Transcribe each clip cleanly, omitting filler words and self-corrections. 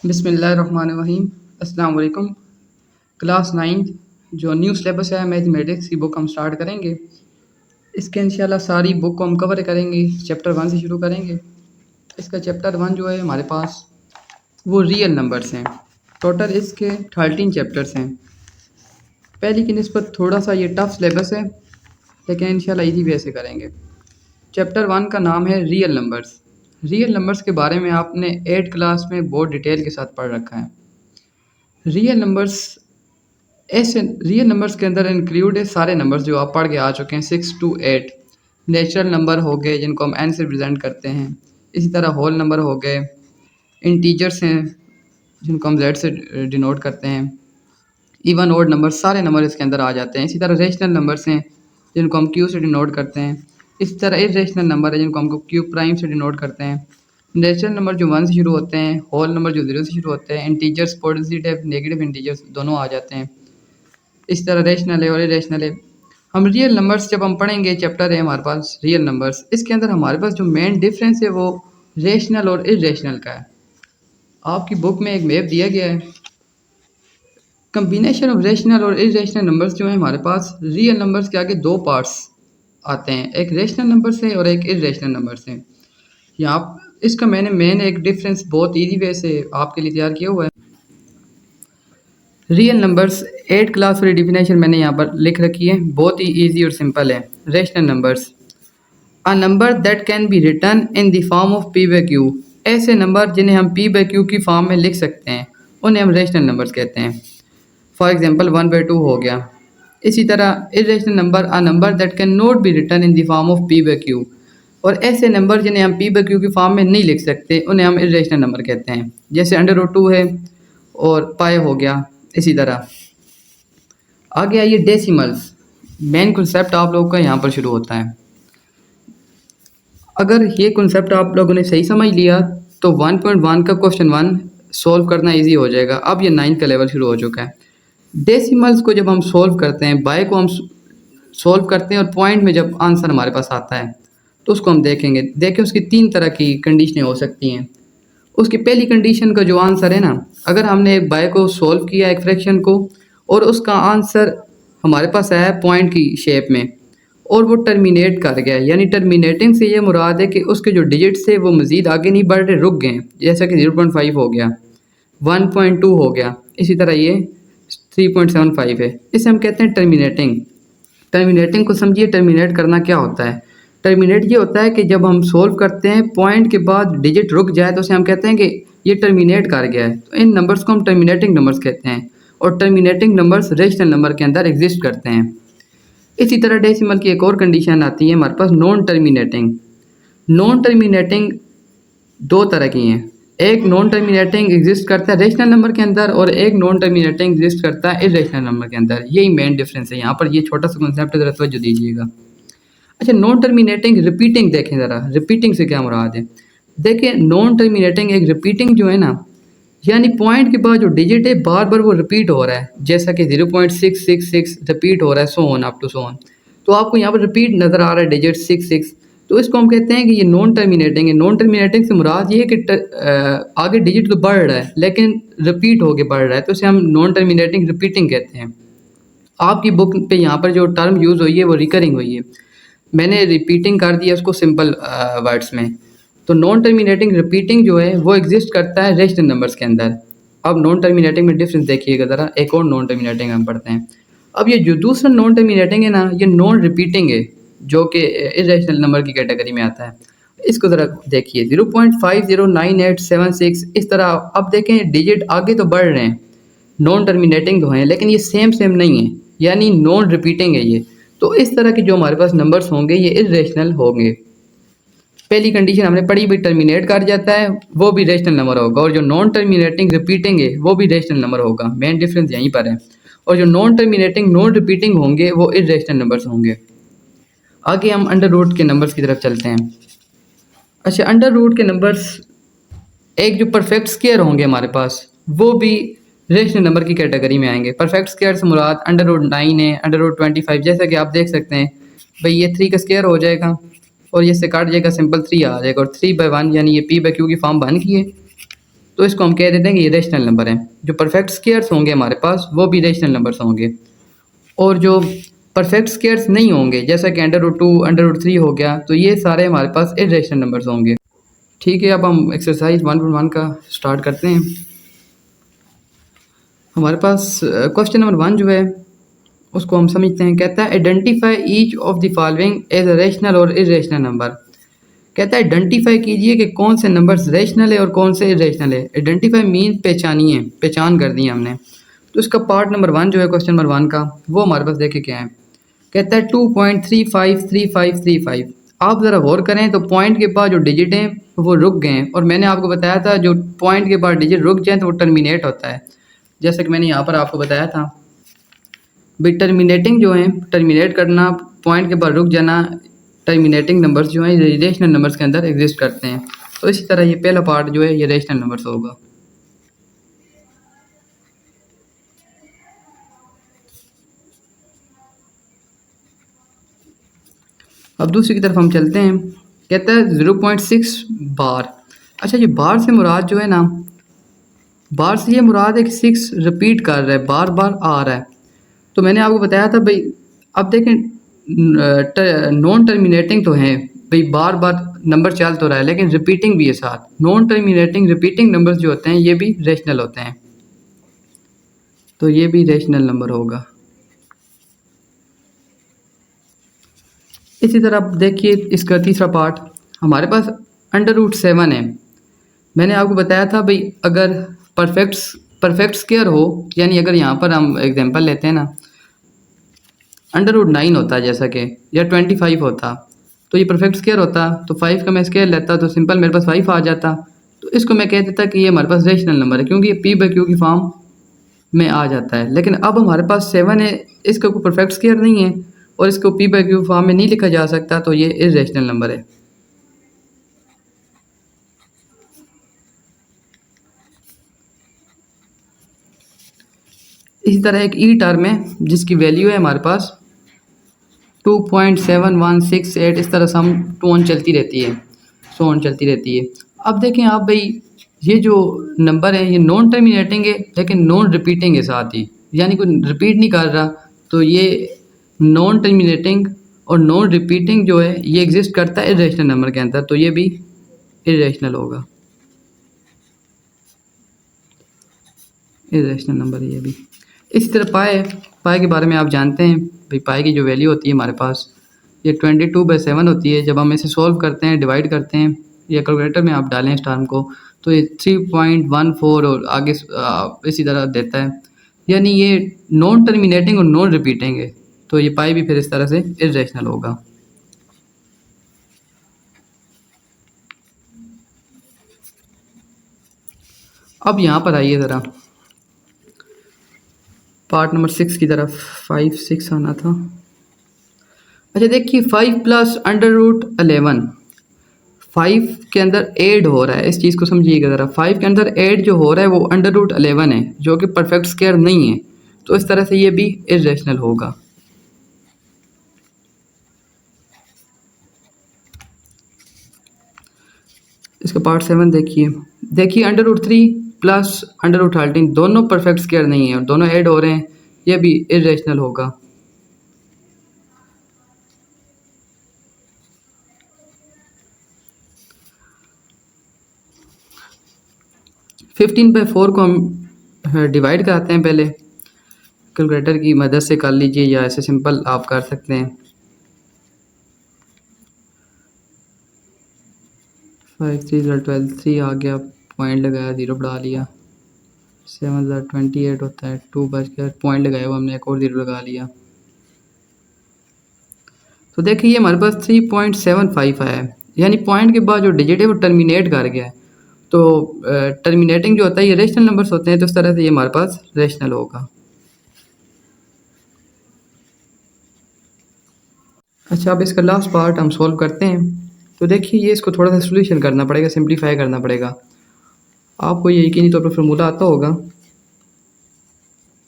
बिस्मिल्लाहिर्रहमानिर्रहीम। अस्सलाम वालेकुम। क्लास 9 जो न्यू सिलेबस है मैथमेटिक्स की बुक हम स्टार्ट करेंगे। इसके इंशाल्लाह सारी बुक को हम कवर करेंगे। चैप्टर 1 से शुरू करेंगे। इसका चैप्टर 1 जो है हमारे पास वो रियल नंबर्स हैं। टोटल इसके 13 चैप्टर्स हैं। पहले की निस्बत थोड़ा सा ये टफ सिलेबस है, लेकिन इंशाल्लाह इजी वे से करेंगे। चैप्टर 1 का नाम है रियल नंबर्स। रियल नंबर्स के बारे में आपने 8 क्लास में बहुत डिटेल के साथ पढ़ रखा है। रियल नंबर्स ऐसे रियल नंबर्स के अंदर इंक्लूड है सारे नंबर्स जो आप पढ़ के आ चुके हैं 6 to 8। नेचुरल नंबर हो गए जिनको हम एन से रिप्रेजेंट करते हैं। इसी तरह होल नंबर हो गए, इंटीजर्स हैं जिनको हम जेड से डिनोट करते हैं। इवन ओड नंबर सारे नंबर इसके अंदर आ जाते हैं। इसी तरह रेशनल नंबर्स हैं जिनको हम क्यू से डिनोट करते हैं। इसी तरह इरेशनल नंबर है जिनको हम क्यू प्राइम से डिनोट करते हैं। नेचुरल नंबर जो 1 से शुरू होते हैं, होल नंबर जो 0 से शुरू होते हैं, इंटीजर्स पॉजिटिव नेगेटिव इंटीजर्स दोनों आ जाते हैं। इस तरह रेशनल है और इरेशनल है। हम रियल नंबर्स जब हम पढ़ेंगे, चैप्टर है हमारे पास रियल नंबर्स। इसके अंदर हमारे पास जो मेन डिफरेंस है वो रेशनल और इरेशनल का है। आपकी बुक में एक मैप दिया गया है। कम्बिनेशन ऑफ रेशनल और इरेशनल नंबर्स जो है हमारे पास रियल नंबर्स के आगे दो पार्ट्स आते हैं, एक रेशनल नंबर से और एक इरेशनल नंबर से। यहाँ इसका मैंने मेन एक डिफरेंस बहुत ईजी वे से आपके लिए तैयार किया हुआ है। रियल नंबर्स 8 क्लास वाली डिफिनेशन मैंने यहाँ पर लिख रखी है, बहुत ही इजी और सिंपल है। Rational numbers a number that can be return in the form of P by Q. ऐसे नंबर जिन्हें हम पी बाई क्यू की फॉर्म में लिख सकते हैं उन्हें हम रेशनल नंबर्स कहते हैं। फॉर एग्जांपल 1/2 हो गया। इसी तरह irrational number a number that can not be return in the form of P by Q. और ऐसे नंबर जिन्हें हम पी बाई क्यू की फॉर्म में नहीं लिख सकते उन्हें हम इरेशनल नंबर कहते हैं। जैसे √2 है और पाई हो गया। इसी तरह आगे आइए डेसिमल्स। मेन कॉन्सेप्ट आप लोगों का यहाँ पर शुरू होता है। अगर ये कॉन्सेप्ट आप लोगों ने सही समझ लिया तो 1.1 का क्वेश्चन 1 सॉल्व करना इजी हो जाएगा। अब ये 9 का लेवल शुरू हो चुका है। डेसिमल्स को जब हम सॉल्व करते हैं, बाय को हम सॉल्व करते हैं और पॉइंट में जब आंसर हमारे पास आता है तो उसको हम देखेंगे। देखें उसकी 3 तरह की कंडीशनें हो सकती हैं। उसकी पहली कंडीशन का जो आंसर है ना, अगर हमने एक बाय को सॉल्व किया एक फ्रैक्शन को और उसका आंसर हमारे पास आया पॉइंट की शेप में और वो टर्मिनेट कर गया, यानी टर्मिनेटिंग से ये मुराद है कि उसके जो डिजिट्स थे वो मज़ीद आगे नहीं बढ़ रहे, रुक गए। जैसा कि 0.5 हो गया, 1.2 हो गया, इसी तरह ये 3.75 है। इसे हम कहते हैं टर्मिनेटिंग। टर्मिनेटिंग को समझिए, टर्मिनेट करना क्या होता है। टर्मिनेट ये होता है कि जब हम सोल्व करते हैं पॉइंट के बाद डिजिट रुक जाए तो उसे हम कहते हैं कि ये टर्मिनेट कर गया है। तो इन नंबर्स को हम टर्मिनेटिंग नंबर्स कहते हैं और टर्मिनेटिंग नंबर्स रेशनल नंबर के अंदर एग्जिस्ट करते हैं। इसी तरह डेसिमल की एक और कंडीशन आती है हमारे पास, नॉन टर्मिनेटिंग। नॉन टर्मिनेटिंग 2 तरह की हैं। एक नॉन टर्मिनेटिंग एग्जिस्ट करता है रेशनल नंबर के अंदर और एक नॉन टर्मिनेटिंग एग्जिस्ट करता है इरेशनल नंबर के अंदर। यही मेन डिफरेंस है यहाँ पर। ये छोटा सा कॉन्सेप्ट ज़रा तवज्जो दीजिएगा। अच्छा, नॉन टर्मिनेटिंग रिपीटिंग देखें ज़रा। रिपीटिंग से क्या मुराद है? देखिए, नॉन टर्मिनेटिंग एक रिपीटिंग जो है ना, यानी पॉइंट के बाद जो डिजिट है बार बार वो रिपीट हो रहा है। जैसा कि 0.666 रिपीट हो रहा है, so on up to so on. तो आपको यहाँ पर रिपीट नज़र आ रहा है डिजिट 66। तो इसको हम कहते हैं कि ये नॉन टर्मिनेटिंग है। नॉन टर्मिनेटिंग से मुराद ये है कि आगे डिजिट तो बढ़ रहा है लेकिन रिपीट होके बढ़ रहा है, तो इसे हम नॉन टर्मिनेटिंग रिपीटिंग कहते हैं। आपकी बुक पे यहाँ पर जो टर्म यूज़ हुई है वो रिकरिंग हुई है, मैंने रिपीटिंग कर दिया उसको सिंपल वर्ड्स में। तो नॉन टर्मिनेटिंग रिपीटिंग जो है वो एग्जिस्ट करता है रेशनल नंबर्स के अंदर। अब नॉन टर्मिनेटिंग में डिफरेंस देखिएगा ज़रा। एक और नॉन टर्मिनेटिंग हम पढ़ते हैं। अब ये जो दूसरा नॉन टर्मिनेटिंग है ना, ये नॉन रिपीटिंग है जो कि इरेशनल नंबर की कैटेगरी में आता है। इसको ज़रा देखिए, 0.509876 इस तरह। अब देखें डिजिट आगे तो बढ़ रहे हैं, नॉन टर्मिनेटिंग तो हैं, लेकिन ये सेम नहीं है, यानी नॉन रिपीटिंग है ये। तो इस तरह के जो हमारे पास नंबर्स होंगे ये इरेशनल होंगे। पहली कंडीशन हमने पढ़ी भी, टर्मिनेट कर जाता है वो भी रेशनल नंबर होगा, और जो नॉन टर्मिनेटिंग रिपीटिंग है वो भी रेशनल नंबर होगा। मेन डिफरेंस यहीं पर है। और जो नॉन टर्मिनेटिंग नॉन रिपीटिंग होंगे वो इरेशनल नंबर्स होंगे। आगे हम अंडर रूट के नंबर्स की तरफ चलते हैं। अच्छा, अंडर रूट के नंबर्स एक जो परफेक्ट स्क्वायर होंगे हमारे पास वो भी रेशनल नंबर की कैटेगरी में आएंगे। परफेक्ट स्क्वायर से मुराद √9 है, √25। जैसा कि आप देख सकते हैं भाई, ये 3 का स्क्वायर हो जाएगा और ये से काट जाएगा, सिंपल 3 आ जाएगा। और 3/1 यानी ये p/q की फॉर्म बन गई है। तो इसको हम कह देते हैं कि ये रेशनल नंबर है। जो परफेक्ट स्क्वायर्स होंगे हमारे पास वो भी रेशनल नंबर्स होंगे, और जो परफेक्ट स्क्वायर्स नहीं होंगे जैसा कि अंडर रूट 2 अंडर रूट 3 हो गया, तो ये सारे हमारे पास इरेशनल नंबर्स होंगे। ठीक है, अब हम एक्सरसाइज 1.1 का स्टार्ट करते हैं। हमारे पास क्वेश्चन नंबर 1 जो है उसको हम समझते हैं। कहता है identify each of the following as a rational और इरेशनल नंबर। कहता है आइडेंटिफाई कीजिए कि कौन से नंबर्स रेशनल है और कौन से इरेशनल है। आइडेंटिफाई मीन पहचानिए, पहचान कर दी हमने। तो इसका पार्ट नंबर 1 जो है क्वेश्चन नंबर 1 का, वो हमारे पास देखे क्या है। कहता है 2.353535। आप ज़रा गौर करें तो पॉइंट के बाद जो डिजिट हैं वो रुक गए हैं, और मैंने आपको बताया था जो पॉइंट के बाद डिजिट रुक जाए तो वो टर्मिनेट होता है, जैसे कि मैंने यहाँ पर आपको बताया था। भाई टर्मिनेटिंग जो है, टर्मिनेट करना, पॉइंट के बाद रुक जाना, टर्मिनेटिंग नंबर्स जो हैं ये रेशनल नंबर्स के अंदर एग्जिस्ट करते हैं। तो इसी तरह ये पहला पार्ट जो है ये रेशनल नंबर्स होगा। अब दूसरी की तरफ हम चलते हैं। कहता है 0.6 बार। अच्छा, ये बार से मुराद जो है ना, बार से ये मुराद है कि 6 रिपीट कर रहा है, बार बार आ रहा है। तो मैंने आपको बताया था भाई, अब देखें नॉन टर्मिनेटिंग तो है भाई, बार बार नंबर चल तो रहा है लेकिन रिपीटिंग भी है साथ। नॉन टर्मिनेटिंग रिपीटिंग नंबर्स जो होते हैं ये भी रेशनल होते हैं, तो ये भी रेशनल नंबर होगा। इसी तरह आप देखिए इसका तीसरा पार्ट, हमारे पास अंडर रूट 7 है। मैंने आपको बताया था भाई अगर परफेक्ट परफेक्ट स्क्वायर हो, यानी अगर यहाँ पर हम एग्जांपल लेते हैं ना, अंडर रूट 9 होता है जैसा कि, या 25 होता, तो ये परफेक्ट स्क्वायर होता, तो 5 का मैं स्क्वायर लेता तो सिंपल मेरे पास 5 आ जाता। तो इसको मैं कह देता कि ये हमारे पास रेशनल नंबर है, क्योंकि ये P/Q की फॉर्म में आ जाता है। लेकिन अब हमारे पास 7 है, इसका कोई परफेक्ट स्क्वायर नहीं है और इसको P/Q फॉर्म में नहीं लिखा जा सकता, तो ये इरेशनल नंबर है। इसी तरह एक ई टर्म है जिसकी वैल्यू है हमारे पास 2.7168, इस तरह सम टू ऑन चलती रहती है, सो ऑन चलती रहती है। अब देखें आप भाई, ये जो नंबर है ये नॉन टर्मिनेटिंग है लेकिन नॉन रिपीटिंग है साथ ही, यानी कोई रिपीट नहीं कर रहा। तो ये नॉन टर्मिनेटिंग और नॉन रिपीटिंग जो है ये एग्जिस्ट करता है इरेशनल नंबर के अंदर, तो ये भी इरेशनल होगा, इरेशनल नंबर ये भी। इसी तरह पाए, पाए के बारे में आप जानते हैं भाई, पाए की जो वैल्यू होती है हमारे पास ये 22/7 होती है। जब हम इसे सॉल्व करते हैं, डिवाइड करते हैं, या कैलकुलेटर में आप डालें इस टर्म को, तो ये 3.14 और आगे इसी तरह देता है, यानी ये नॉन टर्मिनेटिंग और नॉन रिपीटिंग है। तो ये पाई भी फिर इस तरह से इरेशनल होगा। अब यहाँ पर आइए ज़रा पार्ट नंबर 6 की तरफ, 5-6 आना था। अच्छा देखिए, 5 प्लस अंडर रूट 11, 5 के अंदर ऐड हो रहा है, इस चीज़ को समझिएगा ज़रा। 5 के अंदर ऐड जो हो रहा है वो अंडर रूट 11 है, जो कि परफेक्ट स्क्वायर नहीं है, तो इस तरह से ये भी इरेशनल होगा। इसका पार्ट 7 देखिए। देखिए under root 3 plus under root 13 दोनों परफेक्ट स्क्वायर नहीं है और दोनों ऐड हो रहे हैं, ये भी इरेशनल होगा। 15/4 को हम डिवाइड कराते हैं, पहले कैलकुलेटर की मदद से कर लीजिए या ऐसे सिंपल आप कर सकते हैं। 5 3 12 3 आ गया, पॉइंट लगाया, 0 बढ़ा लिया। 7 28 होता है, 2 बच गया, पॉइंट लगाया हुआ हमने, एक और 0 लगा लिया। तो देखिए ये हमारे पास 3.75 आया है, यानी पॉइंट के बाद जो डिजिट है वो टर्मिनेट कर गया है। तो टर्मिनेटिंग जो होता है ये रेशनल नंबर्स होते हैं, तो इस तरह से ये हमारे पास रेशनल होगा। अच्छा, अब इसका लास्ट पार्ट हम सॉल्व करते हैं। तो देखिए ये इसको थोड़ा सा सोल्यूशन करना पड़ेगा, सिंप्लीफाई करना पड़ेगा। आपको ये यकीनी तौर पर फार्मूला आता होगा,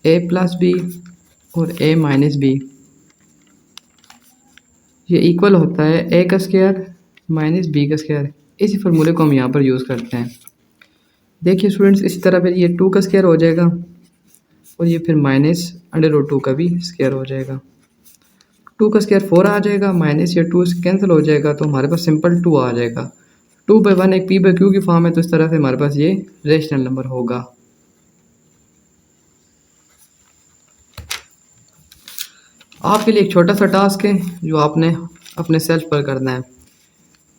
a+b और a-b ये इक्वल होता है a² - b²। इसी फार्मूले को हम यहाँ पर यूज़ करते हैं। देखिए स्टूडेंट्स, इसी तरह फिर ये 2 का स्क्वायर हो जाएगा और ये फिर माइनस √2 का भी स्क्वायर हो जाएगा। 2 का स्क्वायर 4 आ जाएगा, माइनस या 2 कैंसिल हो जाएगा तो हमारे पास सिंपल 2 आ जाएगा। 2/1 एक p/q की फॉर्म है, तो इस तरह से हमारे पास ये रेशनल नंबर होगा। आपके लिए एक छोटा सा टास्क है जो आपने अपने सेल्फ पर करना है।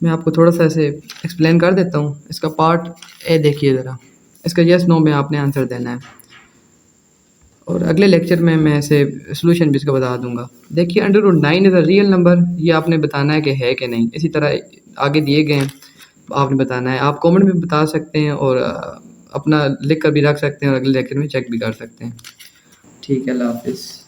मैं आपको थोड़ा सा ऐसे एक्सप्लेन कर देता हूँ। इसका पार्ट ए देखिए ज़रा, इसका यस नो में आपने आंसर देना है और अगले लेक्चर में मैं ऐसे सोल्यूशन भी इसका बता दूंगा। देखिए √9 इज़ अ रियल नंबर, ये आपने बताना है कि है कि नहीं। इसी तरह आगे दिए गए हैं, आपने बताना है। आप कमेंट में बता सकते हैं और अपना लिख कर भी रख सकते हैं और अगले लेक्चर में चेक भी कर सकते हैं। ठीक है, अल्लाह हाफिज़।